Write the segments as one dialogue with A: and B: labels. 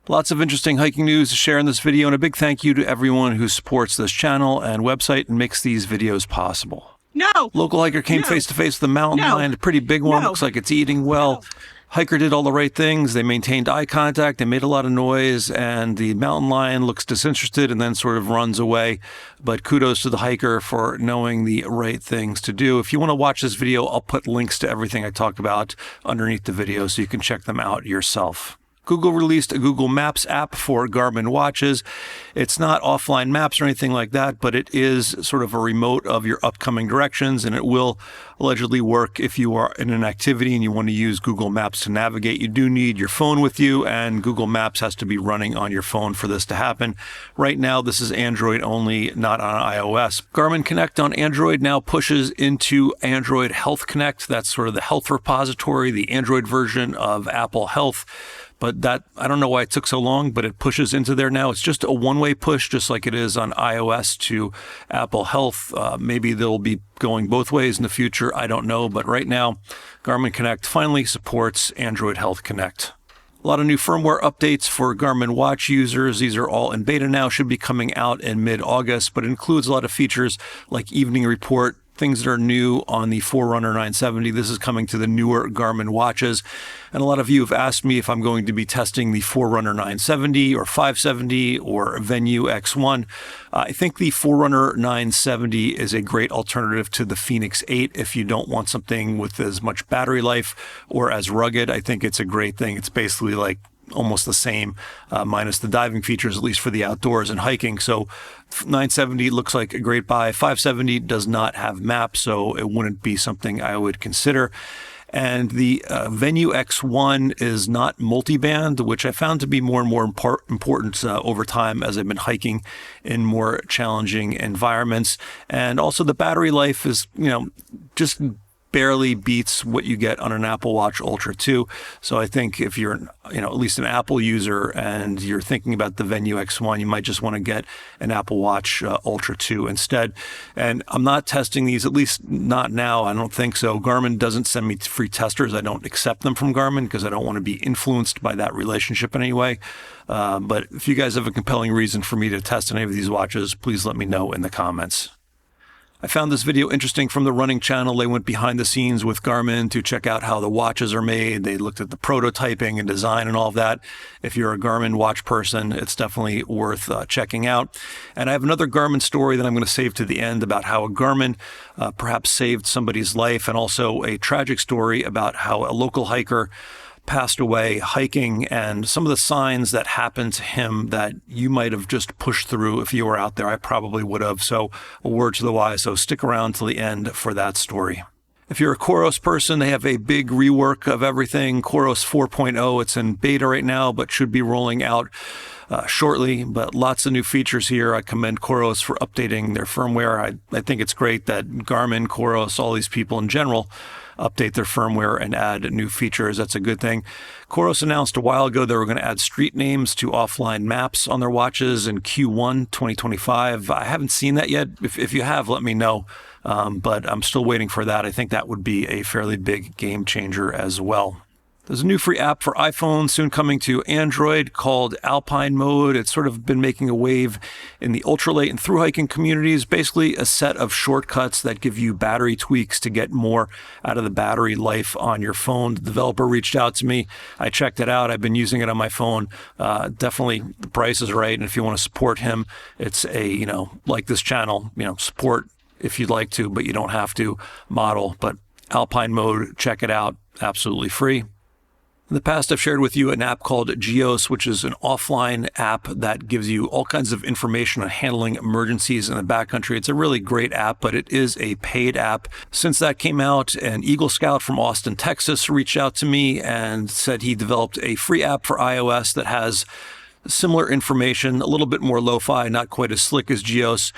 A: Lots of interesting hiking news to share in this video, and a big thank you to everyone who supports this channel and website and makes these videos possible.
B: No.
A: Local hiker came face to face with a mountain lion, a pretty big one. Looks like it's eating well. Hiker did all the right things. They maintained eye contact. They made a lot of noise, and the mountain lion looks disinterested and then sort of runs away. But kudos to the hiker for knowing the right things to do. If you want to watch this video, I'll put links to everything I talk about underneath the video so you can check them out yourself. Google released a Google Maps app for Garmin watches. It's not offline maps or anything like that, but it is sort of a remote of your upcoming directions, and it will allegedly work if you are in an activity and you want to use Google Maps to navigate. You do need your phone with you, and Google Maps has to be running on your phone for this to happen. Right now, this is Android only, not on iOS. Garmin Connect on Android now pushes into Android Health Connect. That's sort of the health repository, the Android version of Apple Health. But that, I don't know why it took so long, but it pushes into there now. It's just a one-way push, just like it is on iOS to Apple Health. Maybe they'll be going both ways in the future. I don't know. But right now, Garmin Connect finally supports Android Health Connect. A lot of new firmware updates for Garmin watch users. These are all in beta now, should be coming out in mid-August, but it includes a lot of features like evening report, things that are new on the Forerunner 970. This is coming to the newer Garmin watches. And a lot of you have asked me if I'm going to be testing the Forerunner 970 or 570 or Venue X1. I think the Forerunner 970 is a great alternative to the Fenix 8 if you don't want something with as much battery life or as rugged. I think it's a great thing. It's basically like almost the same, minus the diving features, at least for the outdoors and hiking. So 970 looks like a great buy. 570 does not have maps, so it wouldn't be something I would consider. And the Venue X1 is not multi-band, which I found to be more and more important over time as I've been hiking in more challenging environments. And also the battery life is, just barely beats what you get on an Apple Watch Ultra 2. So I think if you're, at least an Apple user and you're thinking about the Venue X1, you might just want to get an Apple Watch Ultra 2 instead. And I'm not testing these, at least not now. I don't think so. Garmin doesn't send me free testers. I don't accept them from Garmin because I don't want to be influenced by that relationship in any way. But if you guys have a compelling reason for me to test any of these watches, please let me know in the comments. I found this video interesting from the running channel. They went behind the scenes with Garmin to check out how the watches are made. They looked at the prototyping and design and all of that. If you're a Garmin watch person, it's definitely worth checking out. And I have another Garmin story that I'm going to save to the end about how a Garmin perhaps saved somebody's life, and also a tragic story about how a local hiker passed away hiking and some of the signs that happened to him that you might have just pushed through if you were out there. I probably would have. So a word to the wise. So stick around till the end for that story. If you're a Coros person, they have a big rework of everything. Coros 4.0, it's in beta right now, but should be rolling out shortly. But lots of new features here. I commend Coros for updating their firmware. I think it's great that Garmin, Coros, all these people in general update their firmware and add new features. That's a good thing. Coros announced a while ago they were going to add street names to offline maps on their watches in Q1 2025. I haven't seen that yet. If you have, let me know. But I'm still waiting for that. I think that would be a fairly big game changer as well. There's a new free app for iPhone soon coming to Android called Alpine Mode. It's sort of been making a wave in the ultralight and thru hiking communities. Basically a set of shortcuts that give you battery tweaks to get more out of the battery life on your phone. The developer reached out to me. I checked it out. I've been using it on my phone. Definitely the price is right. And if you want to support him, it's a, like this channel, support if you'd like to, but you don't have to model. But Alpine Mode, check it out. Absolutely free. In the past, I've shared with you an app called Geos, which is an offline app that gives you all kinds of information on handling emergencies in the backcountry. It's a really great app, but it is a paid app. Since that came out, an Eagle Scout from Austin, Texas reached out to me and said he developed a free app for iOS that has similar information, a little bit more lo-fi, not quite as slick as Geos,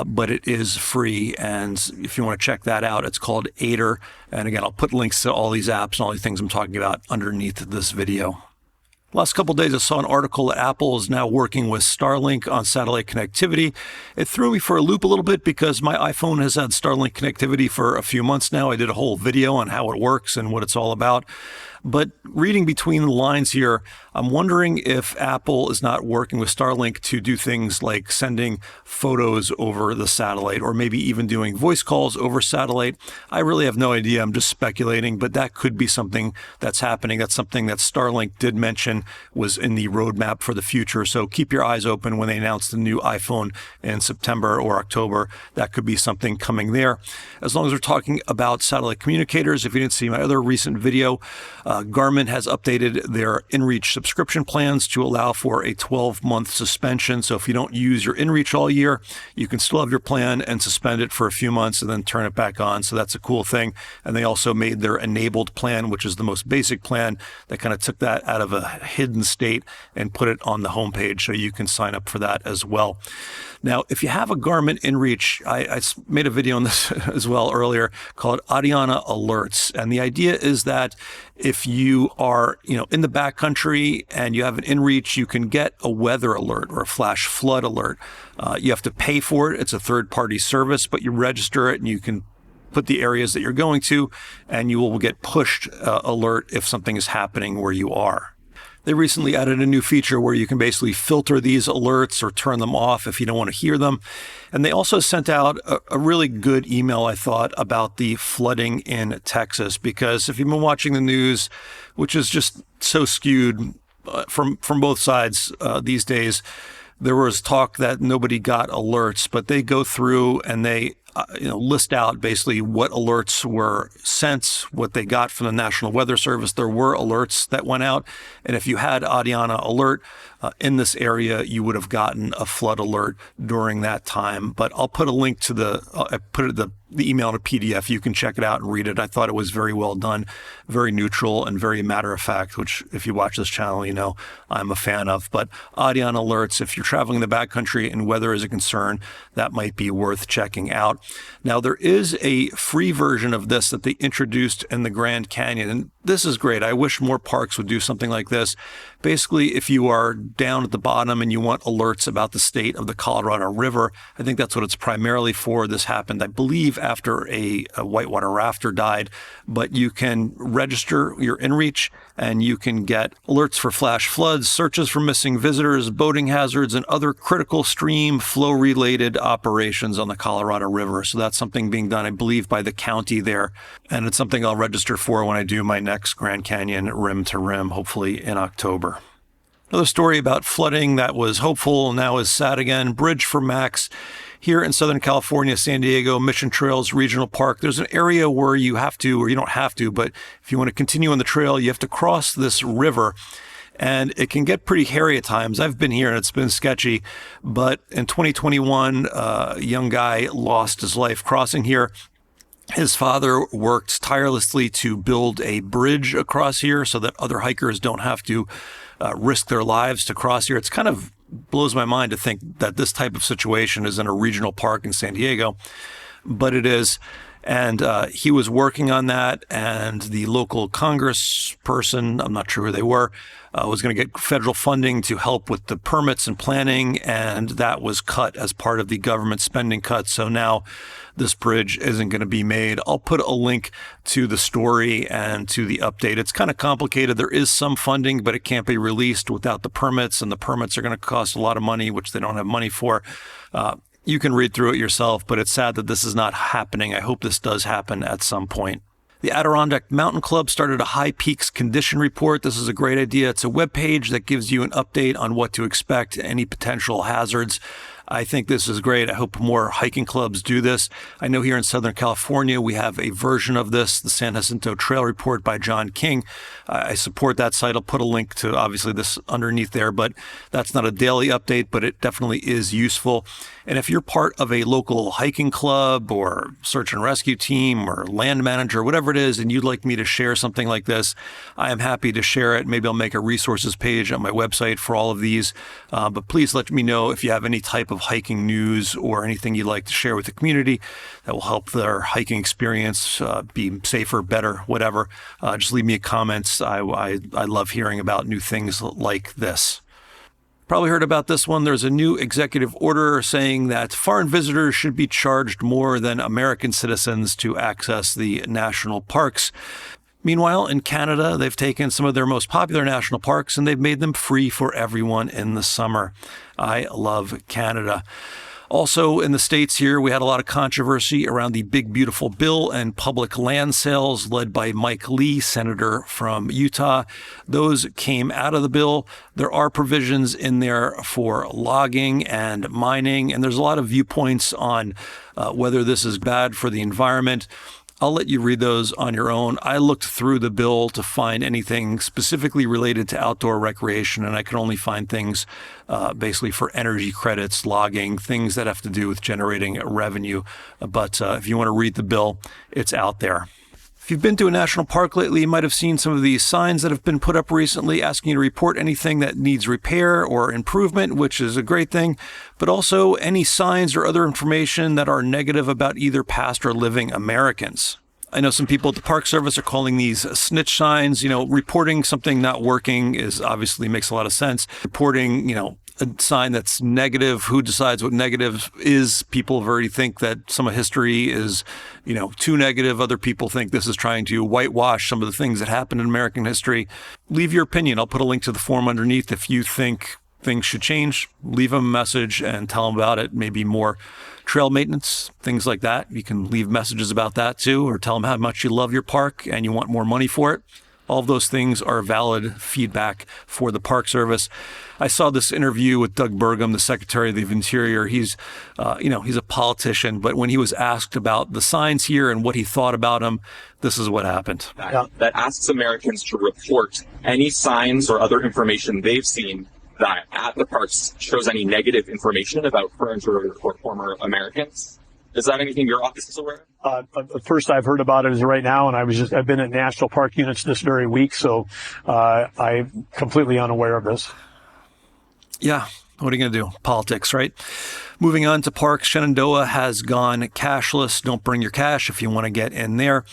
A: but it is free. And if you want to check that out, it's called Aider. And again, I'll put links to all these apps and all these things I'm talking about underneath this video. Last couple of days, I saw an article that Apple is now working with Starlink on satellite connectivity. It threw me for a loop a little bit because my iPhone has had Starlink connectivity for a few months now. I did a whole video on how it works and what it's all about. But reading between the lines here, I'm wondering if Apple is not working with Starlink to do things like sending photos over the satellite, or maybe even doing voice calls over satellite. I really have no idea. I'm just speculating, but that could be something that's happening. That's something that Starlink did mention was in the roadmap for the future. So keep your eyes open when they announce the new iPhone in September or October. That could be something coming there. As long as we're talking about satellite communicators, if you didn't see my other recent video, Garmin has updated their inReach subscription plans to allow for a 12-month suspension. So if you don't use your inReach all year, you can still have your plan and suspend it for a few months and then turn it back on. So that's a cool thing. And they also made their enabled plan, which is the most basic plan. They kind of took that out of a hidden state and put it on the homepage, so you can sign up for that as well. Now, if you have a Garmin inReach, I made a video on this as well earlier called Adiana Alerts. And the idea is that if you are, in the backcountry and you have an inReach, you can get a weather alert or a flash flood alert. You have to pay for it. It's a third-party service, but you register it and you can put the areas that you're going to, and you will get pushed alert if something is happening where you are. They recently added a new feature where you can basically filter these alerts or turn them off if you don't want to hear them. And they also sent out a really good email, I thought, about the flooding in Texas, because if you've been watching the news, which is just so skewed from both sides these days, there was talk that nobody got alerts, but they go through and they list out basically what alerts were sent, what they got from the National Weather Service. There were alerts that went out. And if you had Adiana Alert in this area, you would have gotten a flood alert during that time. But I'll put a link to the email in a PDF. You can check it out and read it. I thought it was very well done, very neutral and very matter of fact, which if you watch this channel, I'm a fan of. But Adiana Alerts, if you're traveling in the backcountry and weather is a concern, that might be worth checking out. Now, there is a free version of this that they introduced in the Grand Canyon, and this is great. I wish more parks would do something like this. Basically, if you are down at the bottom and you want alerts about the state of the Colorado River, I think that's what it's primarily for. This happened, I believe, after a whitewater rafter died, but you can register your inReach and you can get alerts for flash floods, searches for missing visitors, boating hazards, and other critical stream flow-related operations on the Colorado River. So that's something being done, I believe, by the county there. And it's something I'll register for when I do my next Grand Canyon rim to rim, hopefully in October. Another story about flooding that was hopeful and now is sad again. Bridge for Max here in Southern California, San Diego, Mission Trails Regional Park. There's an area where you have to, or you don't have to, but if you want to continue on the trail, you have to cross this river. And it can get pretty hairy at times. I've been here and it's been sketchy. But in 2021, a young guy lost his life crossing here. His father worked tirelessly to build a bridge across here so that other hikers don't have to risk their lives to cross here. It's kind of blows my mind to think that this type of situation is in a regional park in San Diego, but it is. And he was working on that, and the local Congress person, I'm not sure who they were, was going to get federal funding to help with the permits and planning, and that was cut as part of the government spending cuts. So now this bridge isn't going to be made. I'll put a link to the story and to the update. It's kind of complicated. There is some funding, but it can't be released without the permits, and the permits are going to cost a lot of money, which they don't have money for. You can read through it yourself, but it's sad that this is not happening. I hope this does happen at some point. The Adirondack Mountain Club started a High Peaks Condition Report. This is a great idea. It's a webpage that gives you an update on what to expect, any potential hazards. I think this is great. I hope more hiking clubs do this. I know here in Southern California, we have a version of this, the San Jacinto Trail Report by John King. I support that site. I'll put a link to obviously this underneath there, but that's not a daily update, but it definitely is useful. And if you're part of a local hiking club or search and rescue team or land manager, whatever it is, and you'd like me to share something like this, I am happy to share it. Maybe I'll make a resources page on my website for all of these, but please let me know if you have any type of hiking news or anything you'd like to share with the community that will help their hiking experience be safer, better, whatever. Just leave me a comment. I love hearing about new things like this. Probably heard about this one. There's a new executive order saying that foreign visitors should be charged more than American citizens to access the national parks. Meanwhile, in Canada, they've taken some of their most popular national parks and they've made them free for everyone in the summer. I love Canada. Also, in the States here, we had a lot of controversy around the Big Beautiful Bill and public land sales led by Mike Lee, senator from Utah. Those came out of the bill. There are provisions in there for logging and mining, and there's a lot of viewpoints on whether this is bad for the environment. I'll let you read those on your own. I looked through the bill to find anything specifically related to outdoor recreation, and I could only find things basically for energy credits, logging, things that have to do with generating revenue. But if you want to read the bill, it's out there. If you've been to a national park lately, you might have seen some of these signs that have been put up recently asking you to report anything that needs repair or improvement, which is a great thing, but also any signs or other information that are negative about either past or living Americans. I know some people at the Park Service are calling these snitch signs. Reporting something not working is obviously makes a lot of sense. Reporting, a sign that's negative, who decides what negative is? People already think that some of history is, too negative. Other people think this is trying to whitewash some of the things that happened in American history. Leave your opinion. I'll put a link to the form underneath. If you think things should change, leave them a message and tell them about it. Maybe more trail maintenance, things like that. You can leave messages about that too, or tell them how much you love your park and you want more money for it. All of those things are valid feedback for the Park Service. I saw this interview with Doug Burgum, the Secretary of the Interior. He's a politician, but when he was asked about the signs here and what he thought about them, this is what happened.
B: That asks Americans to report any signs or other information they've seen that at the parks shows any negative information about current or former Americans. Is that anything your office is aware of?
C: The first I've heard about it is right now, and I've been at national park units this very week, so I'm completely unaware of this.
A: Yeah, what are you going to do? Politics, right? Moving on to parks, Shenandoah has gone cashless. Don't bring your cash if you want to get in there.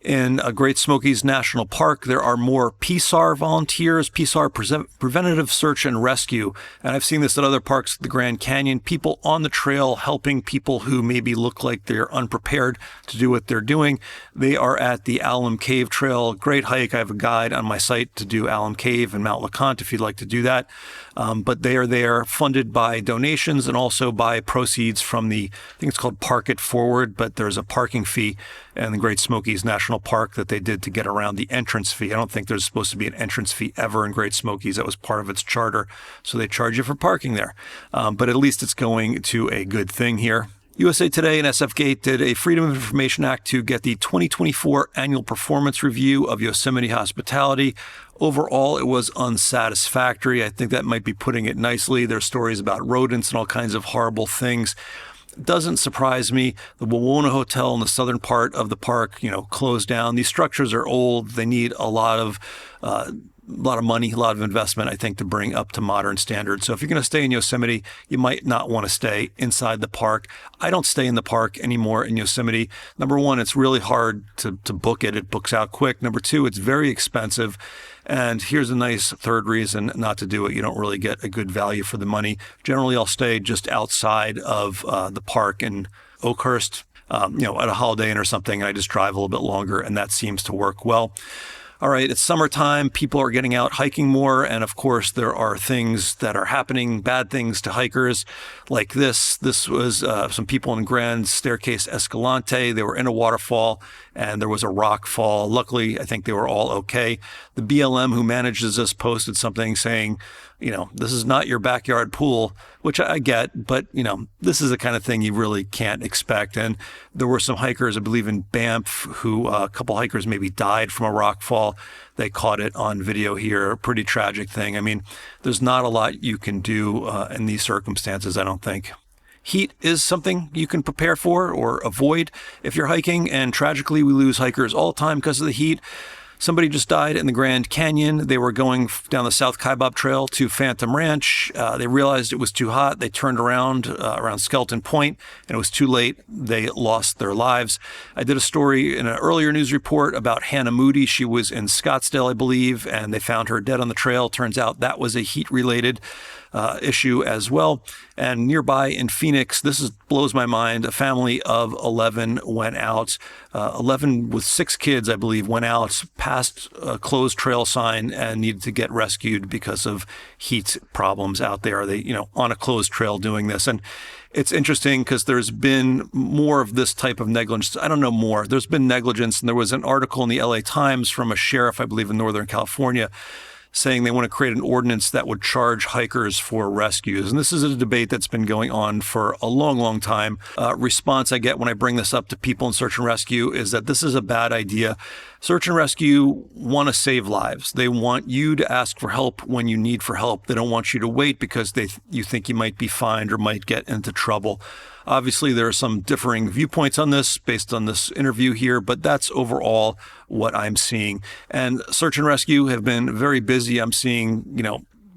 A: In Great Smokies National Park, there are more PSAR volunteers, PSAR Preventative Search and Rescue. And I've seen this at other parks, the Grand Canyon, people on the trail helping people who maybe look like they're unprepared to do what they're doing. They are at the Alum Cave Trail. Great hike. I have a guide on my site to do Alum Cave and Mount LeConte if you'd like to do that. But they are there funded by donations and also by proceeds from I think it's called Park It Forward, but there's a parking fee in the Great Smokies National Park that they did to get around the entrance fee. I don't think there's supposed to be an entrance fee ever in Great Smokies. That was part of its charter. So they charge you for parking there. But at least it's going to a good thing here. USA Today and SF Gate did a Freedom of Information Act to get the 2024 annual performance review of Yosemite Hospitality. Overall, it was unsatisfactory. I think that might be putting it nicely. There's stories about rodents and all kinds of horrible things. It doesn't surprise me. The Wawona Hotel in the southern part of the park, closed down. These structures are old. They need a lot of money, a lot of investment, I think, to bring up to modern standards. So if you're going to stay in Yosemite, you might not want to stay inside the park. I don't stay in the park anymore in Yosemite. Number one, it's really hard to book it. It books out quick. Number two, it's very expensive. And here's a nice third reason not to do it. You don't really get a good value for the money. Generally, I'll stay just outside of the park in Oakhurst, at a Holiday Inn or something. And I just drive a little bit longer, and that seems to work well. All right, it's summertime. People are getting out hiking more. And of course, there are things that are happening, bad things to hikers like this. This was some people in Grand Staircase Escalante. They were in a waterfall and there was a rock fall. Luckily, I think they were all okay. The BLM who manages this posted something saying, this is not your backyard pool, which I get, but, this is the kind of thing you really can't expect. And there were some hikers, I believe in Banff, who a couple hikers maybe died from a rock fall. They caught it on video here. A pretty tragic thing. I mean, there's not a lot you can do in these circumstances, I don't think. Heat is something you can prepare for or avoid if you're hiking. And tragically, we lose hikers all the time because of the heat. Somebody just died in the Grand Canyon. They were going down the South Kaibab Trail to Phantom Ranch. They realized it was too hot. They turned around Skeleton Point, and it was too late. They lost their lives. I did a story in an earlier news report about Hannah Moody. She was in Scottsdale, I believe, and they found her dead on the trail. Turns out that was a heat-related issue as well. And nearby in Phoenix, blows my mind. A family of 11 went out. 11 with 6 kids, I believe, went out past passed a closed trail sign and needed to get rescued because of heat problems out there. Are they, on a closed trail doing this? And it's interesting because there's been more of this type of negligence. I don't know more. There's been negligence, and there was an article in the LA Times from a sheriff, I believe, in Northern California, saying they want to create an ordinance that would charge hikers for rescues. And this is a debate that's been going on for a long, long time. Response I get when I bring this up to people in search and rescue is that this is a bad idea. Search and rescue want to save lives. They want you to ask for help when you need for help. They don't want you to wait because you think you might be fined or might get into trouble. Obviously, there are some differing viewpoints on this based on this interview here, but that's overall what I'm seeing. And search and rescue have been very busy. I'm seeing,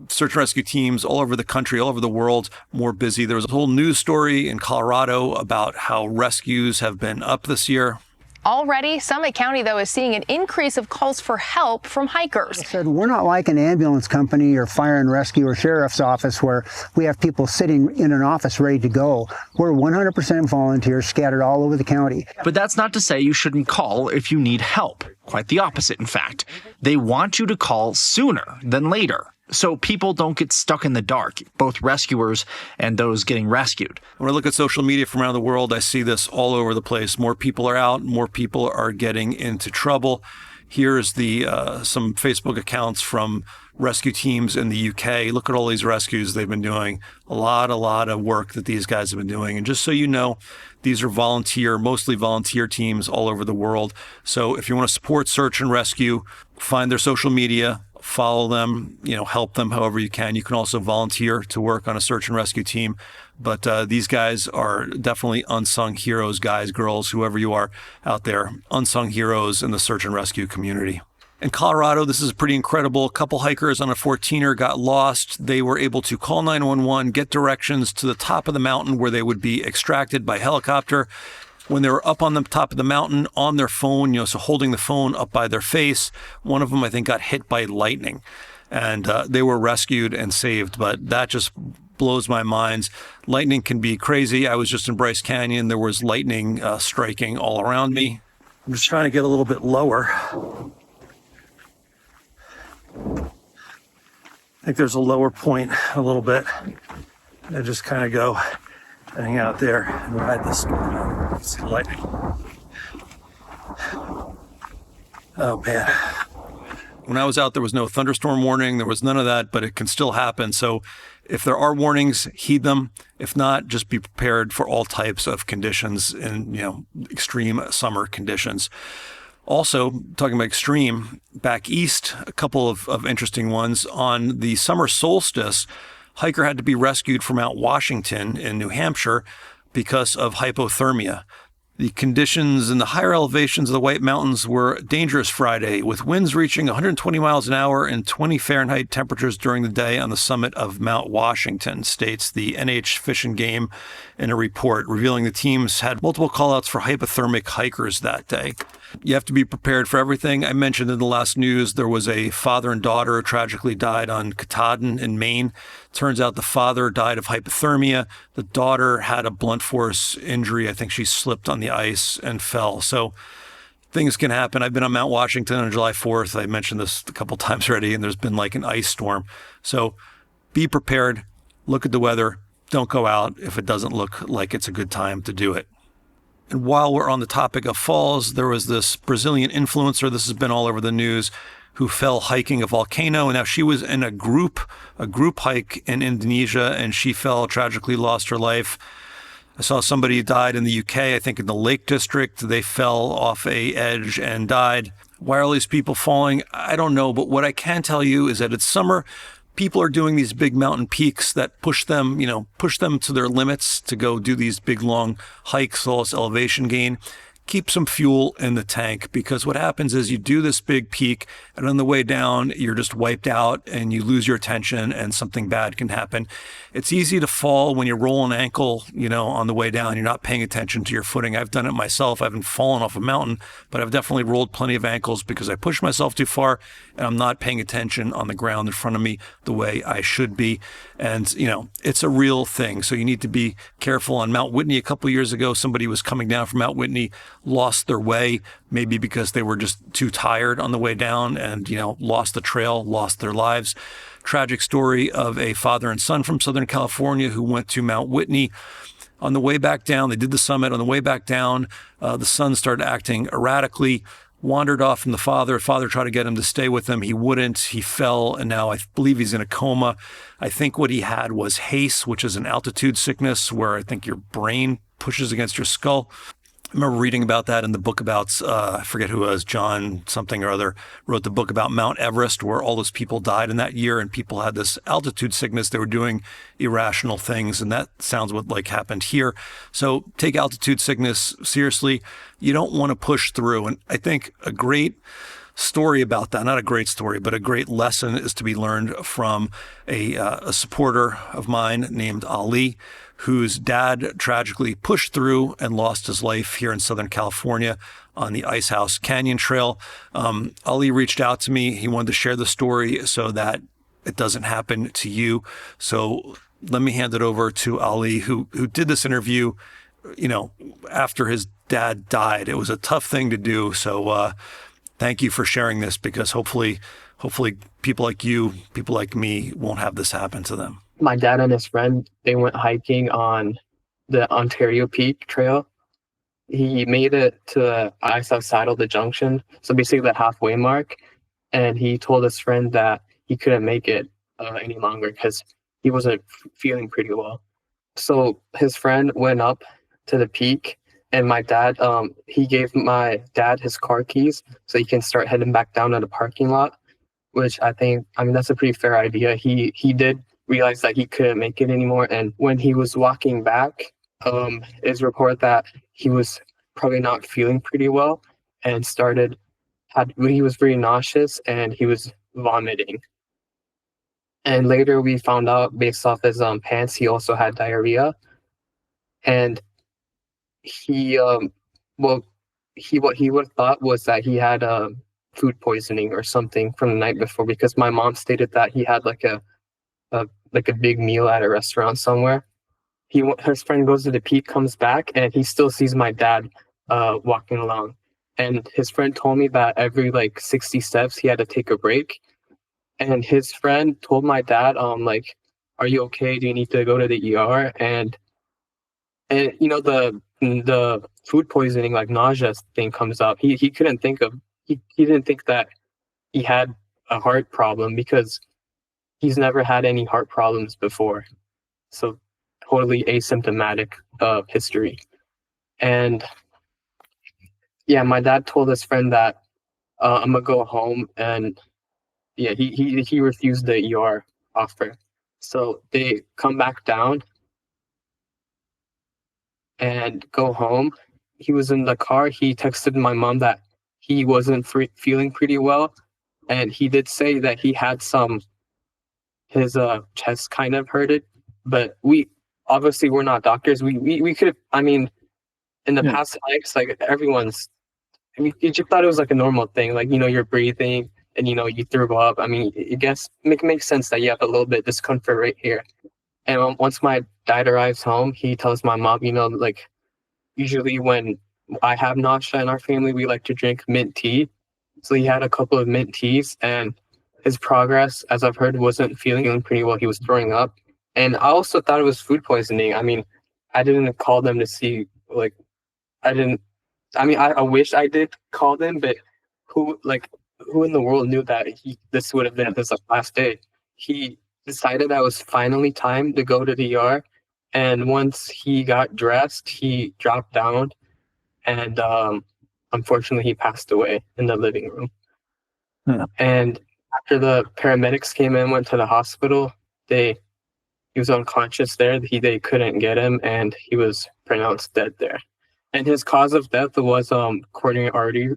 A: search and rescue teams all over the country, all over the world, more busy. There was a whole news story in Colorado about how rescues have been up this year.
D: Already, Summit County, though, is seeing an increase of calls for help from hikers.
E: I said, we're not like an ambulance company or fire and rescue or sheriff's office where we have people sitting in an office ready to go. We're 100% volunteers scattered all over the county.
F: But that's not to say you shouldn't call if you need help. Quite the opposite, in fact. They want you to call sooner than later, so people don't get stuck in the dark, both rescuers and those getting rescued.
A: When I look at social media from around the world, I see this all over the place. More people are out, more people are getting into trouble. Here's some Facebook accounts from rescue teams in the UK. Look at all these rescues they've been doing. A lot of work that these guys have been doing. And just so you know, these are mostly volunteer teams all over the world. So if you want to support search and rescue, find their social media, follow them, help them however you can. You can also volunteer to work on a search and rescue team. But these guys are definitely unsung heroes, guys, girls, whoever you are out there, unsung heroes in the search and rescue community. In Colorado, this is pretty incredible. A couple hikers on a 14er got lost. They were able to call 911, get directions to the top of the mountain where they would be extracted by helicopter. When they were up on the top of the mountain on their phone, so holding the phone up by their face, one of them, I think, got hit by lightning. And they were rescued and saved. But that just blows my mind. Lightning can be crazy. I was just in Bryce Canyon. There was lightning striking all around me. I'm just trying to get a little bit lower. I think there's a lower point a little bit. I just kind of go hang out there and ride this storm. See the lightning. Oh man. When I was out, there was no thunderstorm warning. There was none of that, but it can still happen. So if there are warnings, heed them. If not, just be prepared for all types of conditions in, extreme summer conditions. Also, talking about extreme, back east, a couple of interesting ones. On the summer solstice, hiker had to be rescued from Mount Washington in New Hampshire because of hypothermia. The conditions in the higher elevations of the White Mountains were dangerous Friday, with winds reaching 120 miles an hour and 20 Fahrenheit temperatures during the day on the summit of Mount Washington, states the NH Fish and Game in a report, revealing the teams had multiple callouts for hypothermic hikers that day. You have to be prepared for everything. I mentioned in the last news there was a father and daughter who tragically died on Katahdin in Maine. Turns out the father died of hypothermia. The daughter had a blunt force injury. I think she slipped on the ice and fell. So things can happen. I've been on Mount Washington on July 4th. I mentioned this a couple times already, and there's been like an ice storm. So be prepared. Look at the weather. Don't go out if it doesn't look like it's a good time to do it. And while we're on the topic of falls, there was this Brazilian influencer, this has been all over the news, who fell hiking a volcano. And now she was in a group hike in Indonesia, and she fell, tragically lost her life. I saw somebody died in the UK, I think in the Lake District. They fell off a edge and died. Why are all these people falling? I don't know. But what I can tell you is that it's summer. People are doing these big mountain peaks that push them to their limits to go do these big, long hikes, all this elevation gain. Keep some fuel in the tank, because what happens is you do this big peak and on the way down, you're just wiped out and you lose your attention and something bad can happen. It's easy to fall when you roll an ankle, on the way down. You're not paying attention to your footing. I've done it myself. I haven't fallen off a mountain, but I've definitely rolled plenty of ankles because I pushed myself too far and I'm not paying attention on the ground in front of me the way I should be. And, it's a real thing. So you need to be careful. On Mount Whitney a couple of years ago, somebody was coming down from Mount Whitney, lost their way, maybe because they were just too tired on the way down and, lost the trail, lost their lives. Tragic story of a father and son from Southern California who went to Mount Whitney. On the way back down, they did the summit. On the way back down, the son started acting erratically, wandered off from the father. Father tried to get him to stay with him. He wouldn't. He fell, and now I believe he's in a coma. I think what he had was HACE, which is an altitude sickness where I think your brain pushes against your skull. I remember reading about that in the book about, I forget who it was, John something or other, wrote the book about Mount Everest, where all those people died in that year, and people had this altitude sickness. They were doing irrational things, and that sounds what happened here. So take altitude sickness seriously. You don't want to push through. And I think a great story about that, not a great story, but a great lesson is to be learned from a supporter of mine named Ali, whose dad tragically pushed through and lost his life here in Southern California on the Icehouse Canyon Trail. Ali reached out to me. He wanted to share the story so that it doesn't happen to you. So let me hand it over to Ali, who did this interview, after his dad died. It was a tough thing to do. So thank you for sharing this, because hopefully people like you, people like me won't have this happen to them.
G: My dad and his friend, they went hiking on the Ontario Peak Trail. He made it to the Icehouse Saddle, the junction, so basically the halfway mark, and he told his friend that he couldn't make it any longer because he wasn't feeling pretty well. So his friend went up to the peak, and my dad, he gave my dad his car keys so he can start heading back down to the parking lot, which I mean, that's a pretty fair idea. He did realize that he couldn't make it anymore, and when he was walking back, it's reported that he was probably not feeling pretty well and he was very nauseous and he was vomiting. And later we found out, based off his pants, he also had diarrhea. And what he would have thought was that he had food poisoning or something from the night before, because my mom stated that he had like a big meal at a restaurant somewhere. His friend goes to the peak, comes back, and he still sees my dad walking along. And his friend told me that every 60 steps he had to take a break. And his friend told my dad, are you okay? Do you need to go to the ER? And the food poisoning, nausea thing comes up. He couldn't think of, he didn't think that he had a heart problem because he's never had any heart problems before. So totally asymptomatic history. And yeah, my dad told his friend that I'm gonna go home, and yeah, he refused the ER offer. So they come back down and go home. He was in the car. He texted my mom that he wasn't feeling pretty well, and he did say that he had his chest kind of hurted, but we're not doctors. We could have, in the past hikes, you just thought it was a normal thing, you're breathing and you threw up. I guess it makes sense that you have a little bit of discomfort right here. And once my dad arrives home, he tells my mom, usually when I have nausea in our family, we like to drink mint tea. So he had a couple of mint teas, and his progress, as I've heard, wasn't feeling pretty well. He was throwing up. And I also thought it was food poisoning. I didn't call them to see, I wish I did call them, but who in the world knew that this would have been his last day? He decided that it was finally time to go to the ER. And once he got dressed, he dropped down, and unfortunately he passed away in the living room. Yeah. And after the paramedics came in, went to the hospital, he was unconscious there. They couldn't get him, and he was pronounced dead there. And his cause of death was coronary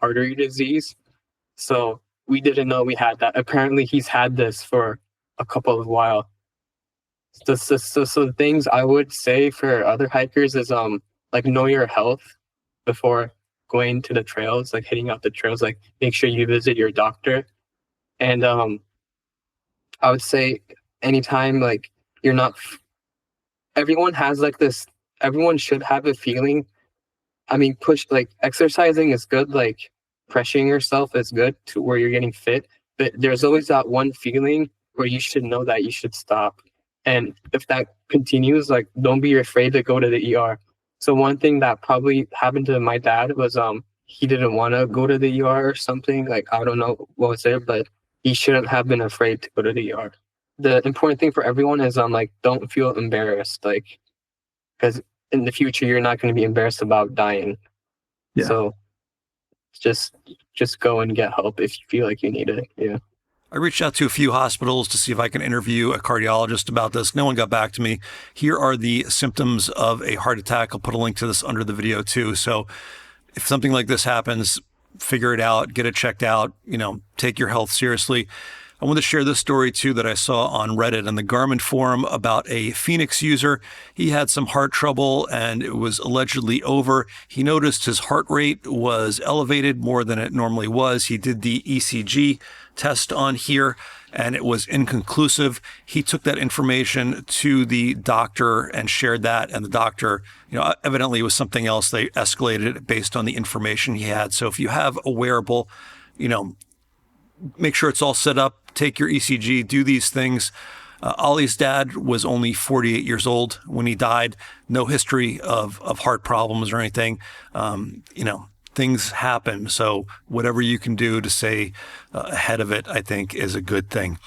G: artery disease. So we didn't know we had that. Apparently he's had this for a couple of while. So the things I would say for other hikers is know your health before going to the trails, hitting out the trails, make sure you visit your doctor. And I would say anytime you're not, everyone has this, everyone should have a feeling I mean, exercising is good. Like pressuring yourself is good to where you're getting fit. But there's always that one feeling where you should know that you should stop. And if that continues, like, don't be afraid to go to the ER. So one thing that probably happened to my dad was he didn't want to go to the ER or something. Like, I don't know what was there, but he shouldn't have been afraid to go to the ER. The important thing for everyone is like, don't feel embarrassed, like, because in the future you're not going to be embarrassed about dying. Yeah. So just go and get help if you feel like you need it. Yeah.
A: I reached out to a few hospitals to see if I can interview a cardiologist about this. No one got back to me. Here are the symptoms of a heart attack. I'll put a link to this under the video too. So if something like this happens, figure it out, get it checked out, take your health seriously. I want to share this story too that I saw on Reddit and the Garmin forum about a Phoenix user. He had some heart trouble and it was allegedly over. He noticed his heart rate was elevated more than it normally was. He did the ECG test on here and it was inconclusive. He took that information to the doctor and shared that, and the doctor, evidently it was something else. They escalated it based on the information he had. So if you have a wearable, make sure it's all set up, take your ECG, do these things. Ollie's dad was only 48 years old when he died. No history of heart problems or anything. Things happen. So whatever you can do to stay ahead of it, I think is a good thing.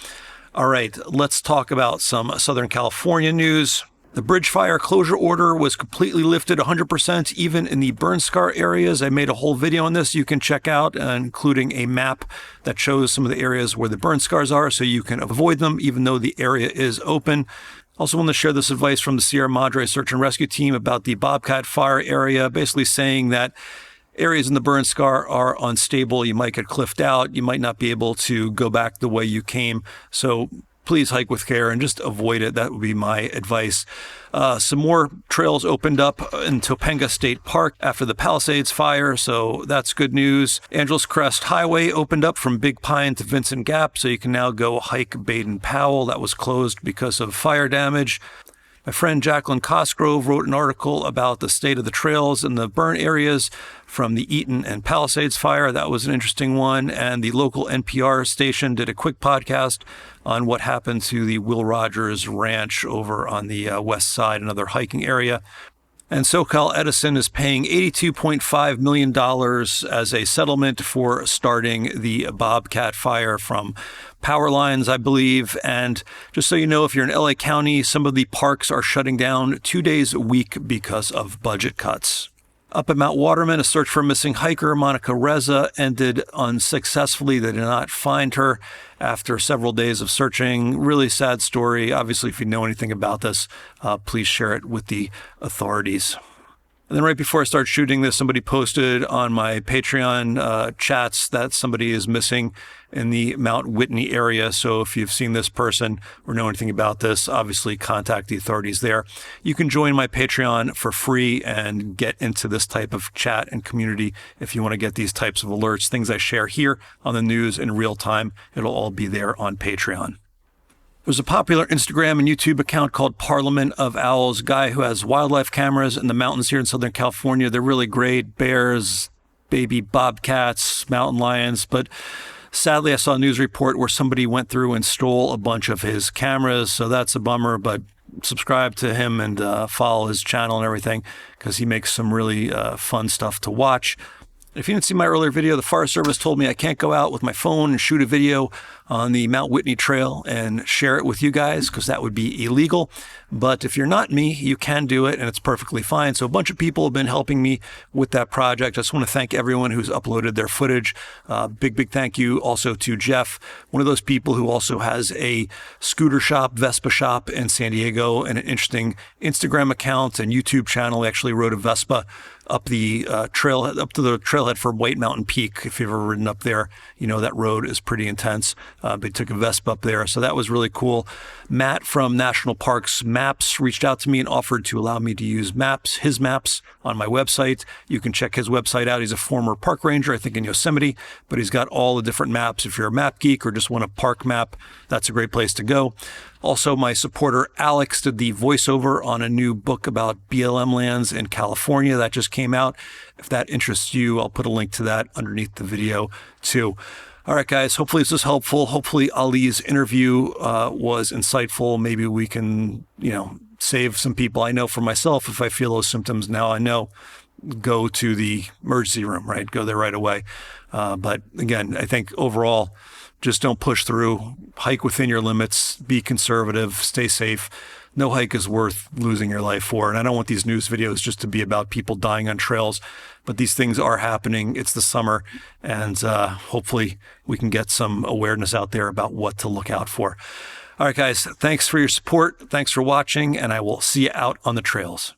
A: All right, let's talk about some Southern California news. The bridge fire closure order was completely lifted 100%, even in the burn scar areas. I made a whole video on this you can check out, including a map that shows some of the areas where the burn scars are so you can avoid them, even though the area is open. Also want to share this advice from the Sierra Madre Search and Rescue Team about the Bobcat fire area, basically saying that areas in the burn scar are unstable. You might get cliffed out. You might not be able to go back the way you came. So please hike with care and just avoid it. That would be my advice. Some more trails opened up in Topanga State Park after the Palisades fire, so that's good news. Angeles Crest Highway opened up from Big Pine to Vincent Gap, so you can now go hike Baden-Powell. That was closed because of fire damage. My friend Jacqueline Cosgrove wrote an article about the state of the trails in the burn areas from the Eaton and Palisades fire. That was an interesting one. And the local NPR station did a quick podcast on what happened to the Will Rogers Ranch over on the west side, another hiking area. And SoCal Edison is paying $82.5 million as a settlement for starting the Bobcat fire from power lines, I believe. And just so you know, if you're in LA County, some of the parks are shutting down 2 days a week because of budget cuts. Up at Mount Waterman, a search for a missing hiker, Monica Reza, ended unsuccessfully. They did not find her after several days of searching. Really sad story. Obviously, if you know anything about this, please share it with the authorities. And then right before I start shooting this, somebody posted on my Patreon chats that somebody is missing in the Mount Whitney area. So if you've seen this person or know anything about this, obviously contact the authorities there. You can join my Patreon for free and get into this type of chat and community if you want to get these types of alerts, things I share here on the news in real time. It'll all be there on Patreon. There's a popular Instagram and YouTube account called Parliament of Owls, a guy who has wildlife cameras in the mountains here in Southern California. They're really great. Bears, baby bobcats, mountain lions. But sadly, I saw a news report where somebody went through and stole a bunch of his cameras. So that's a bummer, but subscribe to him and follow his channel and everything because he makes some really fun stuff to watch. If you didn't see my earlier video, the Forest Service told me I can't go out with my phone and shoot a video on the Mount Whitney Trail and share it with you guys because that would be illegal. But if you're not me, you can do it and it's perfectly fine. So a bunch of people have been helping me with that project. I just want to thank everyone who's uploaded their footage. Big thank you also to Jeff, one of those people who also has a scooter shop, Vespa shop in San Diego, and an interesting Instagram account and YouTube channel. He actually rode a Vespa up the trailhead, up to the trailhead for White Mountain Peak. If you've ever ridden up there, you know that road is pretty intense. They took a Vespa up there. So that was really cool. Matt from National Parks Maps reached out to me and offered to allow me to use his maps on my website. You can check his website out. He's a former park ranger, I think in Yosemite, but he's got all the different maps. If you're a map geek or just want a park map, that's a great place to go. Also, my supporter Alex did the voiceover on a new book about BLM lands in California that just came out. If that interests you, I'll put a link to that underneath the video too. All right, guys, hopefully this was helpful. Hopefully Ali's interview was insightful. Maybe we can, save some people. I know for myself, if I feel those symptoms now, I know, go to the emergency room, right? Go there right away. But again, I think overall, just don't push through, hike within your limits, be conservative, stay safe. No hike is worth losing your life for. And I don't want these news videos just to be about people dying on trails, but these things are happening. It's the summer, and hopefully we can get some awareness out there about what to look out for. All right, guys, thanks for your support. Thanks for watching, and I will see you out on the trails.